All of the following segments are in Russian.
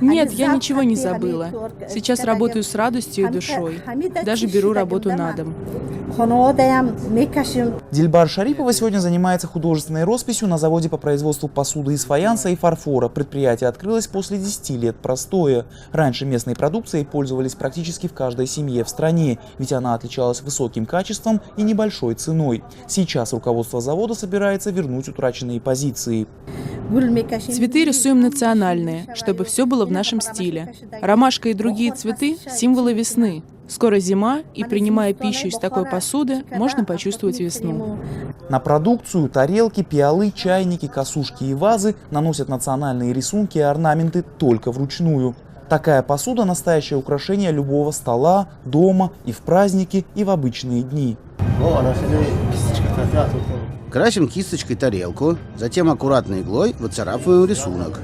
Нет, я ничего не забыла. Сейчас работаю с радостью и душой. Даже беру работу на дом. Дильбар Шарипова сегодня занимается художественной росписью на заводе по производству посуды из фаянса и фарфора. Предприятие открылось после 10 лет простоя. Раньше местной продукцией пользовались практически в каждой семье в стране, ведь она отличалась высоким качеством и небольшой ценой. Сейчас руководство завода собирается вернуть утраченные позиции. Цветы рисуем национальные, чтобы все было в нашем стиле. Ромашка и другие цветы – символы весны. Скоро зима, и принимая пищу из такой посуды, можно почувствовать весну. На продукцию тарелки, пиалы, чайники, косушки и вазы наносят национальные рисунки и орнаменты только вручную. Такая посуда – настоящее украшение любого стола, дома и в праздники, и в обычные дни. Красим кисточкой тарелку, затем аккуратной иглой выцарапываем рисунок.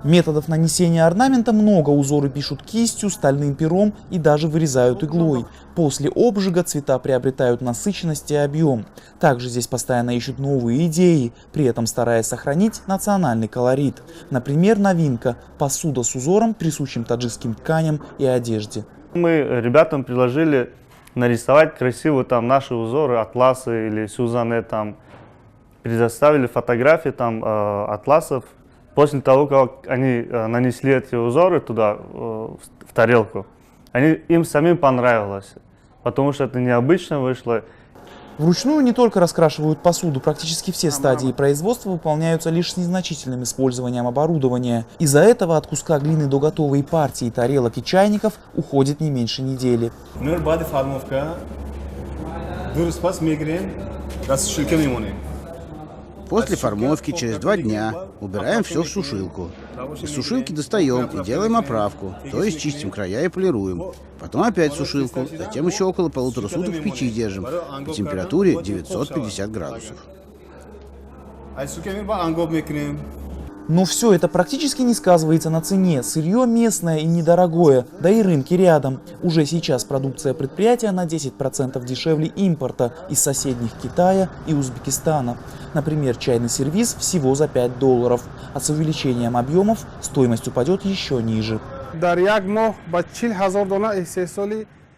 Методов нанесения орнамента много. Узоры пишут кистью, стальным пером и даже вырезают иглой. После обжига цвета приобретают насыщенность и объем. Также здесь постоянно ищут новые идеи, при этом стараясь сохранить национальный колорит. Например, новинка – посуда с узором, присущим таджикским тканям и одежде. Мы ребятам предложили нарисовать красиво там наши узоры, атласы или сюзаны там. Предоставили фотографии там атласов. После того, как они нанесли эти узоры туда, в тарелку, им самим понравилось, потому что это необычно вышло. Вручную не только раскрашивают посуду, практически все стадии производства выполняются лишь с незначительным использованием оборудования. Из-за этого от куска глины до готовой партии тарелок и чайников уходит не меньше недели. После формовки через 2 дня убираем все в сушилку. Из сушилки достаем и делаем оправку, то есть чистим края и полируем. Потом опять в сушилку, затем еще около 1,5 суток в печи держим при температуре 950 градусов. Но все это практически не сказывается на цене. Сырье местное и недорогое, да и рынки рядом. Уже сейчас продукция предприятия на 10% дешевле импорта из соседних Китая и Узбекистана. Например, чайный сервиз всего за $5, а с увеличением объемов стоимость упадет еще ниже.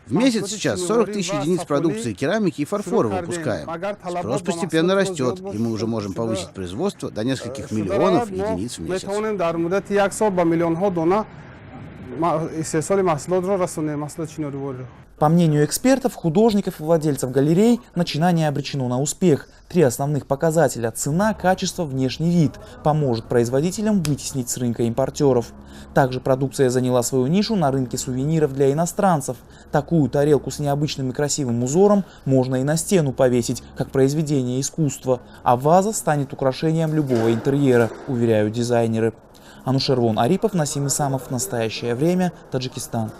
В месяц сейчас 40 000 единиц продукции керамики и фарфора выпускаем. Спрос постепенно растет, и мы уже можем повысить производство до нескольких миллионов единиц в месяц. По мнению экспертов, художников и владельцев галерей, начинание обречено на успех. 3 основных показателя – цена, качество, внешний вид – поможет производителям вытеснить с рынка импортеров. Также продукция заняла свою нишу на рынке сувениров для иностранцев. Такую тарелку с необычным и красивым узором можно и на стену повесить, как произведение искусства. А ваза станет украшением любого интерьера, уверяют дизайнеры. Анушервон Арипов, Насим Исамов. Настоящее время. Таджикистан.